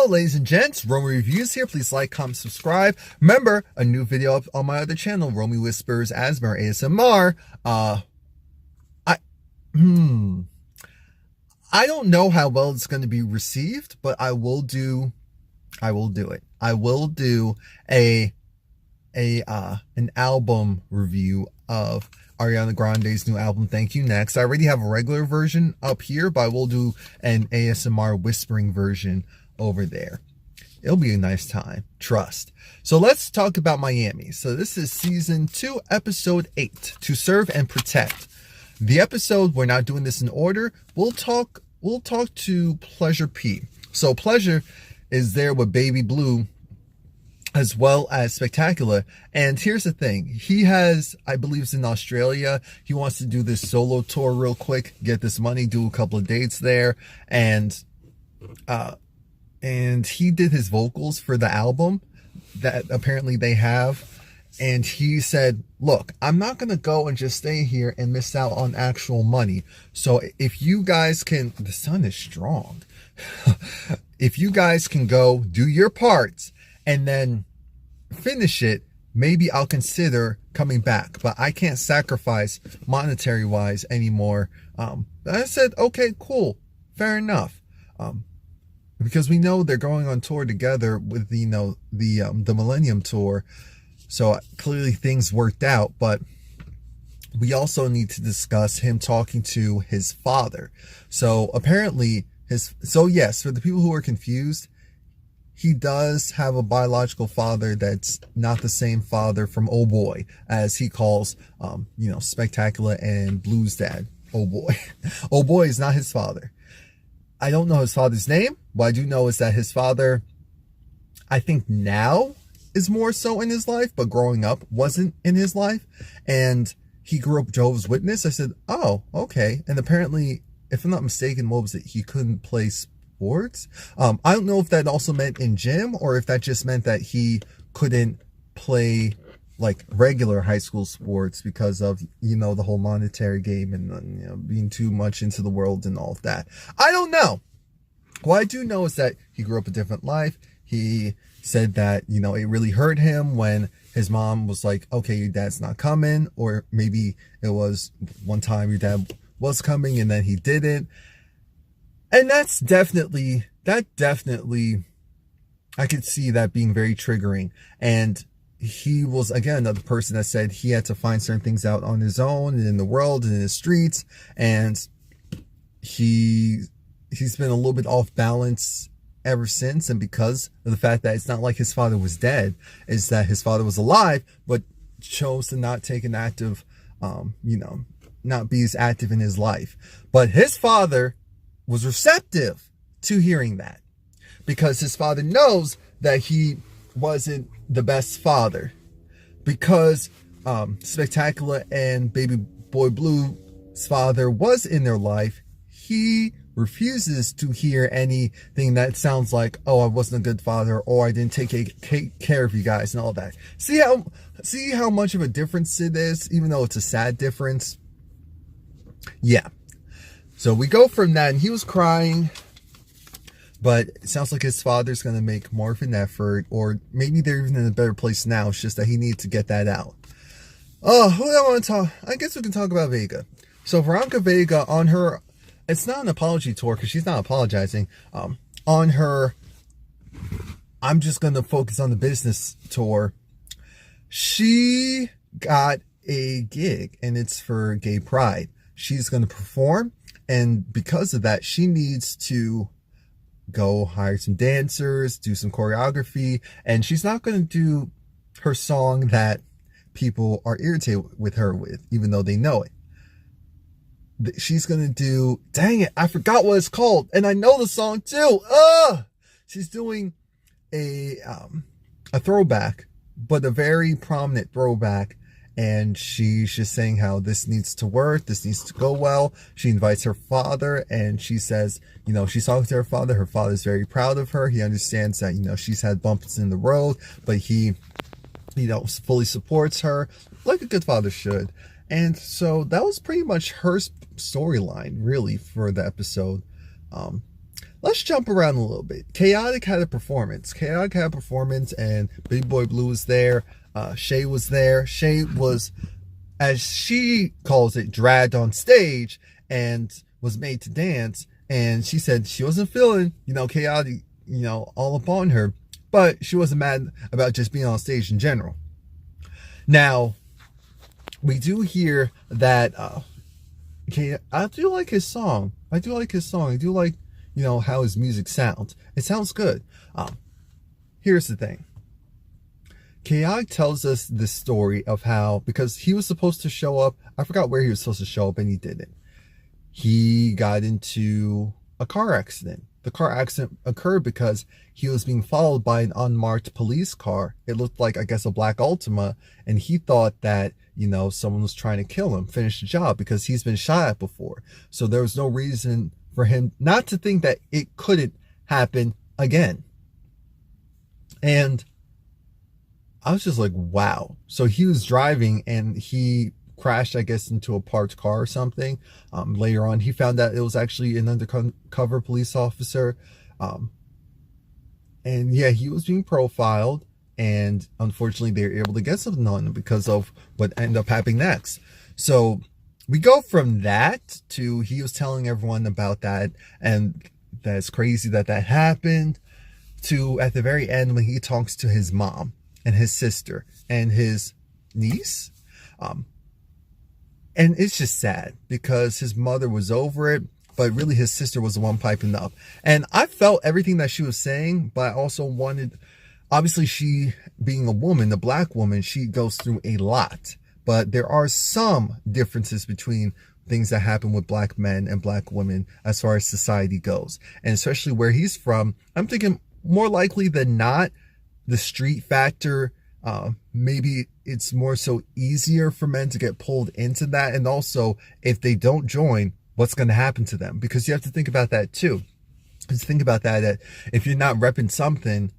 Hello, ladies and gents. Romie Reviews here. Please like, comment, subscribe. Remember, a new video up on my other channel, Romie Whispers Asthma ASMR. I don't know how well it's going to be received, but I will do it. I will do an album review of Ariana Grande's new album, Thank You Next. I already have a regular version up here, but I will do an ASMR whispering version over there. It'll be a nice time, trust. So let's talk about Miami. So this is season 2, episode 8, To Serve and Protect. The episode, we're not doing this in order. We'll talk to Pleasure P. So Pleasure is there with Baby Blue as well as Spectacular. And here's the thing. He has, I believe it's in Australia. He wants to do this solo tour real quick, get this money, do a couple of dates there. And he did his vocals for the album that apparently they have. And he said, look, I'm not going to go and just stay here and miss out on actual money. So if you guys can, the sun is strong. If you guys can go do your parts and then finish it, maybe I'll consider coming back, but I can't sacrifice monetary wise anymore. I said, okay, cool, fair enough. Because we know they're going on tour together with, the Millennium Tour. So clearly things worked out, but we also need to discuss him talking to his father. So apparently yes, for the people who are confused, he does have a biological father that's not the same father from Oh Boy, as he calls, Spectacular and Blue's dad. Oh Boy. Oh Boy is not his father. I don't know his father's name. What I do know is that his father, I think now is more so in his life, but growing up wasn't in his life. And he grew up Jehovah's Witness. I said, oh, okay. And apparently, if I'm not mistaken, what was it? He couldn't play sports. I don't know if that also meant in gym or if that just meant that he couldn't play like regular high school sports because of, the whole monetary game and, being too much into the world and all of that. I don't know. What I do know is that he grew up a different life. He said that, it really hurt him when his mom was like, okay, your dad's not coming. Or maybe it was one time your dad was coming and then he didn't. And that definitely, I could see that being very triggering. And he was, again, another person that said he had to find certain things out on his own and in the world and in the streets. And he's been a little bit off balance ever since. And because of the fact that it's not like his father was dead, is that his father was alive, but chose to not take an active, not be as active in his life. But his father was receptive to hearing that because his father knows that he wasn't the best father because Spectacular and Baby Boy Blue's father was in their life. He refuses to hear anything that sounds like, oh, I wasn't a good father, or I didn't take care of you guys and all that. See how much of a difference it is, even though it's a sad difference. Yeah. So we go from that, and he was crying, but it sounds like his father's going to make more of an effort, or maybe they're even in a better place now. It's just that he needs to get that out. Oh, who do I want to talk? I guess we can talk about Vega. So Veronica Vega on her, it's not an apology tour because she's not apologizing. On her, I'm just going to focus on the business tour. She got a gig and it's for Gay Pride. She's going to perform. And because of that, she needs to go hire some dancers, do some choreography. And she's not going to do her song that people are irritated with her with, even though they know it. She's going to do, dang it, I forgot what it's called. And I know the song too. She's doing a throwback, but a very prominent throwback. And she's just saying how this needs to work. This needs to go well. She invites her father and she says, she's talking to her father. Her father's very proud of her. He understands that, she's had bumps in the road, but he, fully supports her like a good father should. And so that was pretty much her storyline, really, for the episode. let's jump around a little bit. Chaotic had a performance. And Big Boy Blue was there. Shay was there. Shay was, as she calls it, dragged on stage and was made to dance. And she said she wasn't feeling, Chaotic, all upon her. But she wasn't mad about just being on stage in general. Now, we do hear that, I do like his song. I do like, how his music sounds. It sounds good. Here's the thing. Chaotic tells us the story of how, because he was supposed to show up, I forgot where he was supposed to show up and he didn't. He got into a car accident. The car accident occurred because he was being followed by an unmarked police car. It looked like, I guess, a black Altima, and he thought that, someone was trying to kill him, finish the job, because he's been shot at before. So there was no reason for him not to think that it couldn't happen again. And I was just like, wow. So he was driving and he crashed, I guess, into a parked car or something. Later on, he found out it was actually an undercover police officer. And yeah, he was being profiled. And unfortunately, they were able to get something on him because of what ended up happening next. So we go from that to he was telling everyone about that. And that's crazy that happened. To at the very end when he talks to his mom and his sister and his niece. And it's just sad because his mother was over it, but really his sister was the one piping up. And I felt everything that she was saying, but I also wanted, obviously she being a woman, a black woman, she goes through a lot. But there are some differences between things that happen with black men and black women as far as society goes. And especially where he's from, I'm thinking more likely than not, the street factor, maybe it's more so easier for men to get pulled into that. And also, if they don't join, what's going to happen to them? Because you have to think about that too. Just think about that if you're not repping something,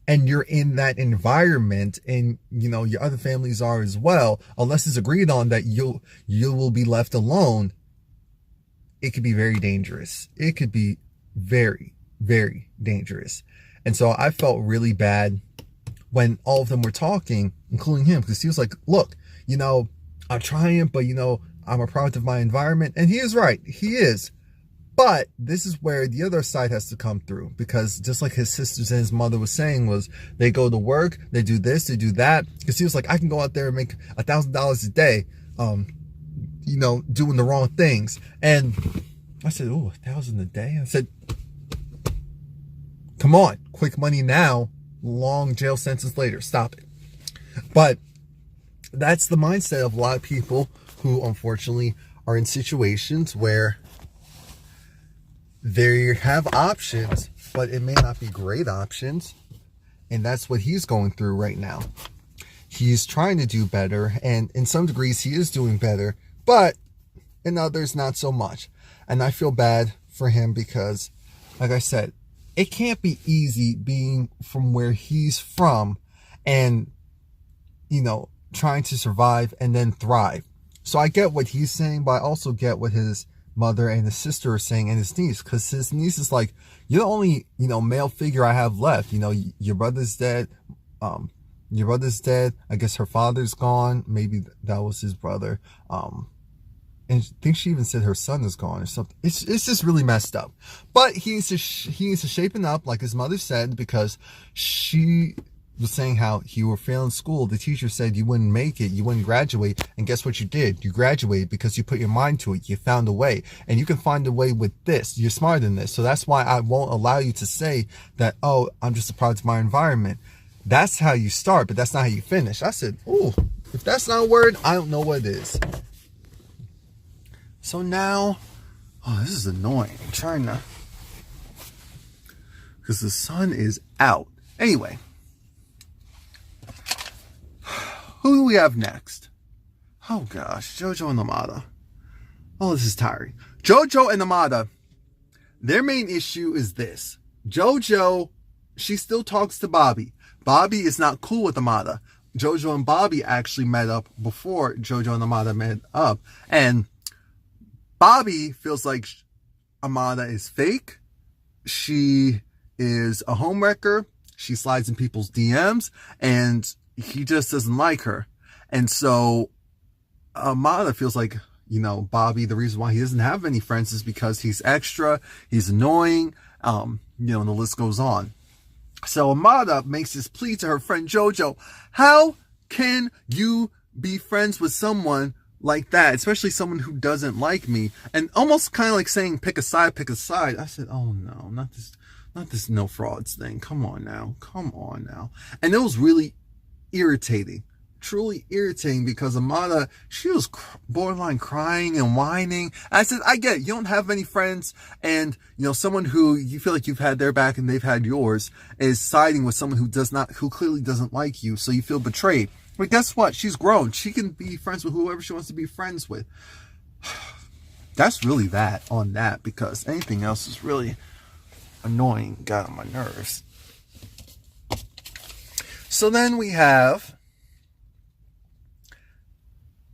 and you're in that environment and, your other families are as well, unless it's agreed on that you will be left alone, it could be very dangerous. It could be very, very dangerous. And so I felt really bad when all of them were talking, including him, because he was like, look, I'm trying, but, I'm a product of my environment. And he is right. He is. But this is where the other side has to come through, because just like his sisters and his mother was saying, was they go to work, they do this, they do that. Because he was like, I can go out there and make $1,000 a day, doing the wrong things. And I said, oh, $1,000 a day? I said, come on, quick money now, long jail sentence later. Stop it. But that's the mindset of a lot of people who unfortunately are in situations where they have options, but it may not be great options. And that's what he's going through right now. He's trying to do better, and in some degrees he is doing better, but in others not so much. And I feel bad for him because, like I said, it can't be easy being from where he's from and, trying to survive and then thrive. So I get what he's saying, but I also get what his mother and his sister are saying, and his niece, because his niece is like, you're the only, male figure I have left. Your brother's dead. Your brother's dead. I guess her father's gone. Maybe that was his brother. And I think she even said her son is gone or something. It's just really messed up. But he needs to shapen up, like his mother said, because she was saying how you were failing school. The teacher said you wouldn't make it, you wouldn't graduate. And guess what you did? You graduated because you put your mind to it. You found a way. And you can find a way with this. You're smarter than this. So that's why I won't allow you to say that, oh, I'm just a product of my environment. That's how you start, but that's not how you finish. I said, ooh, if that's not a word, I don't know what it is. So now, oh, this is annoying. I'm trying to, because the sun is out. Anyway, who do we have next? Oh gosh, JoJo and Amada. Oh, this is tiring. JoJo and Amada, their main issue is this. JoJo, she still talks to Bobby. Bobby is not cool with Amada. JoJo and Bobby actually met up before JoJo and Amada met up. And Bobby feels like Amada is fake. She is a homewrecker. She slides in people's DMs, and he just doesn't like her. And so Amada feels like, Bobby, the reason why he doesn't have any friends is because he's extra, he's annoying, and the list goes on. So Amada makes this plea to her friend JoJo. How can you be friends with someone like that, especially someone who doesn't like me? And almost kind of like saying, pick a side, pick a side. I said, oh no, not this no frauds thing. Come on now. And it was really irritating, truly irritating, because Amada, she was borderline crying and whining. I said, I get it. You don't have many friends, and someone who you feel like you've had their back and they've had yours is siding with someone who clearly doesn't like you, so you feel betrayed. But guess what? She's grown. She can be friends with whoever she wants to be friends with. That's really that on that, because anything else is really annoying, got on my nerves. So then we have,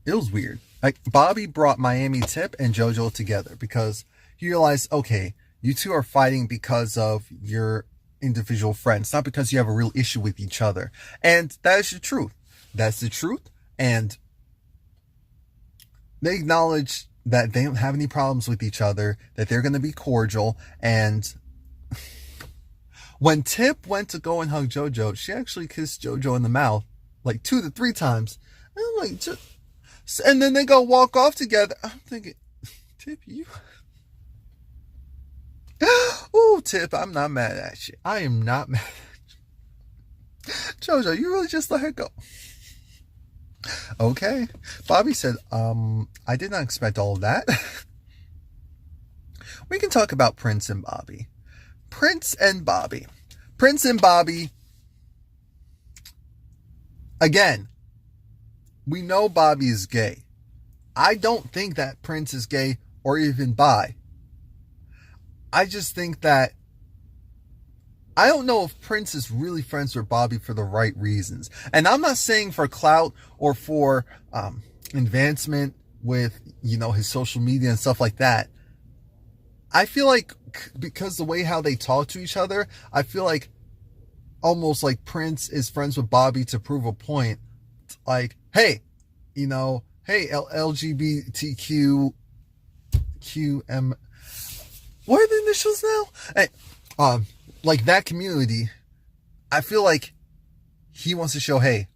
it was weird. Like, Bobby brought Miami Tip and JoJo together because he realized, okay, you two are fighting because of your individual friends, not because you have a real issue with each other. And that is the truth. That's the truth. And they acknowledge that they don't have any problems with each other, that they're going to be cordial. And when Tip went to go and hug JoJo, she actually kissed JoJo in the mouth like 2 to 3 times. And I'm like, and then they go walk off together. I'm thinking, Tip, you... Ooh, Tip, I'm not mad at you. I am not mad at you. JoJo, you really just let her go. Okay. Bobby said, I did not expect all of that. We can talk about Prince and Bobby. Prince and Bobby. Again, we know Bobby is gay. I don't think that Prince is gay or even bi. I just think that I don't know if Prince is really friends with Bobby for the right reasons. And I'm not saying for clout or for advancement with, his social media and stuff like that. I feel like because the way how they talk to each other, I feel like almost like Prince is friends with Bobby to prove a point. Like, hey, LGBTQ, QM, what are the initials now? Hey, like that community, I feel like he wants to show, hey,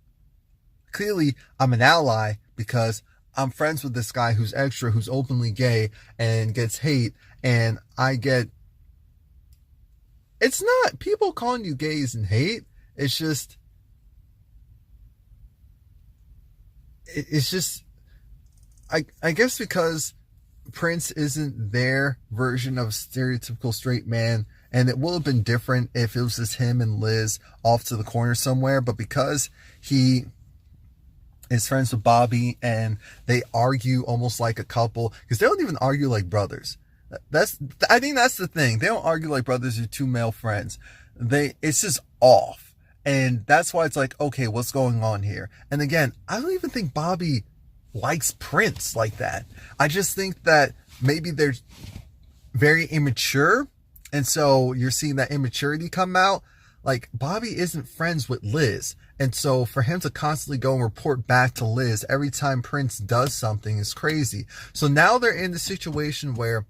clearly I'm an ally because I'm friends with this guy who's extra, who's openly gay and gets hate, and I get... It's not people calling you gays and hate. It's just... I guess because Prince isn't their version of stereotypical straight man, and it would have been different if it was just him and Liz off to the corner somewhere, but because he is friends with Bobby and they argue almost like a couple, because they don't even argue like brothers. I think that's the thing. They don't argue like brothers or two male friends. It's just off. And that's why it's like, okay, what's going on here? And again, I don't even think Bobby likes Prince like that. I just think that maybe they're very immature, and so you're seeing that immaturity come out. Like, Bobby isn't friends with Liz, and so for him to constantly go and report back to Liz every time Prince does something is crazy. So now they're in the situation where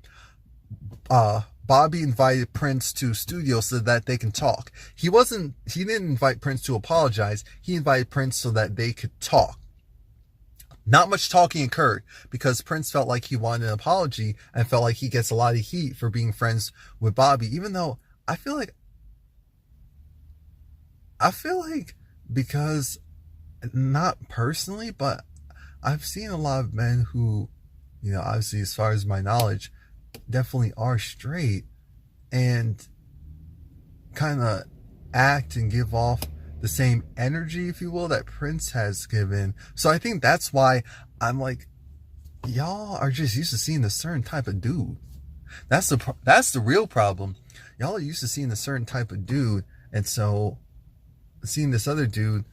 Bobby invited Prince to studio so that they can talk. He didn't invite Prince to apologize. He invited Prince so that they could talk. Not much talking occurred because Prince felt like he wanted an apology and felt like he gets a lot of heat for being friends with Bobby, even though I feel like because, not personally, but I've seen a lot of men who, obviously as far as my knowledge, definitely are straight and kind of act and give off the same energy, if you will, that Prince has given. So I think that's why I'm like, y'all are just used to seeing a certain type of dude. That's the real problem. Y'all are used to seeing a certain type of dude, and so seeing this other dude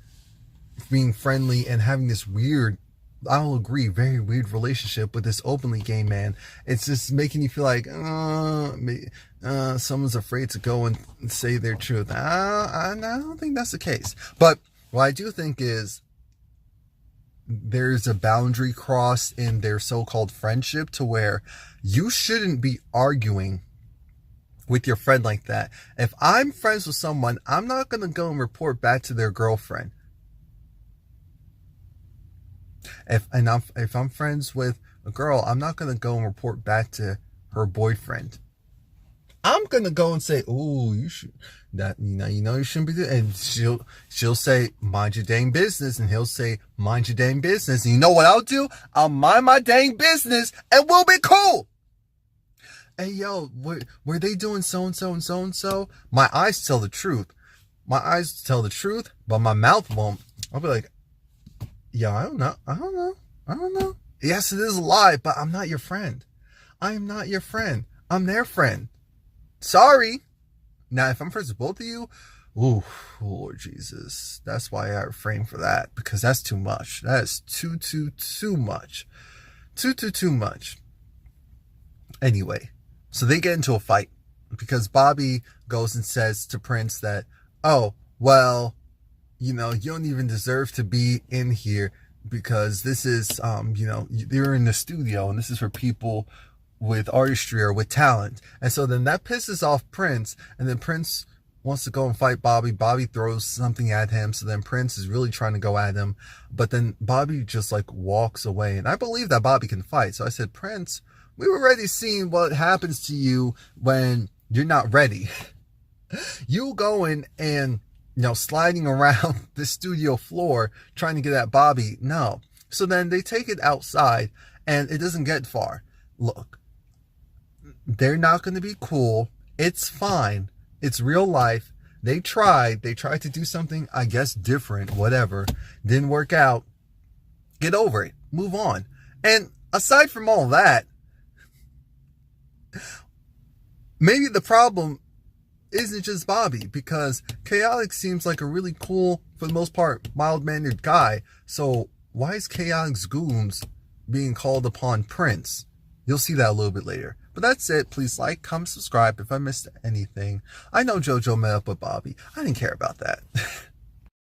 being friendly and having this weird I'll agree, very weird relationship with this openly gay man. It's just making you feel like, someone's afraid to go and say their truth. I don't think that's the case. But what I do think is there's a boundary crossed in their so-called friendship to where you shouldn't be arguing with your friend like that. If I'm friends with someone, I'm not going to go and report back to their girlfriend. If I'm friends with a girl, I'm not going to go and report back to her boyfriend. I'm going to go and say, "Oh, you should, you shouldn't be doing," and she'll say, "Mind your dang business," and he'll say, "Mind your dang business." And you know what I'll do? I'll mind my dang business and we'll be cool. Hey, yo, were they doing so-and-so and so-and-so? My eyes tell the truth. My eyes tell the truth, but my mouth won't. I'll be like, "Yo, I don't know. Yes, it is a lie, but I'm not your friend. I am not your friend. I'm their friend. Sorry." Now, if I'm friends with both of you, ooh, Lord Jesus. That's why I refrain for that, because that's too much. That is too much. Too much. Anyway, so they get into a fight because Bobby goes and says to Prince that, "Oh, well, you don't even deserve to be in here because this is, you're in the studio and this is for people with artistry or with talent." And so then that pisses off Prince, and then Prince wants to go and fight Bobby. Bobby throws something at him, so then Prince is really trying to go at him, but then Bobby just walks away. And I believe that Bobby can fight. So I said, "Prince, we've already seen what happens to you when you're not ready. You going and sliding around the studio floor trying to get at Bobby. No." So then they take it outside and it doesn't get far. Look, they're not going to be cool. It's fine. It's real life. They tried to do something, I guess, different, whatever. Didn't work out. Get over it. Move on. And aside from all that, maybe the problem isn't just Bobby, because Chaotic seems like a really cool, for the most part, mild-mannered guy. So why is Chaotic's goons being called upon Prince? You'll see that a little bit later. But that's it. Please like, comment, subscribe if I missed anything. I know JoJo met up with Bobby. I didn't care about that.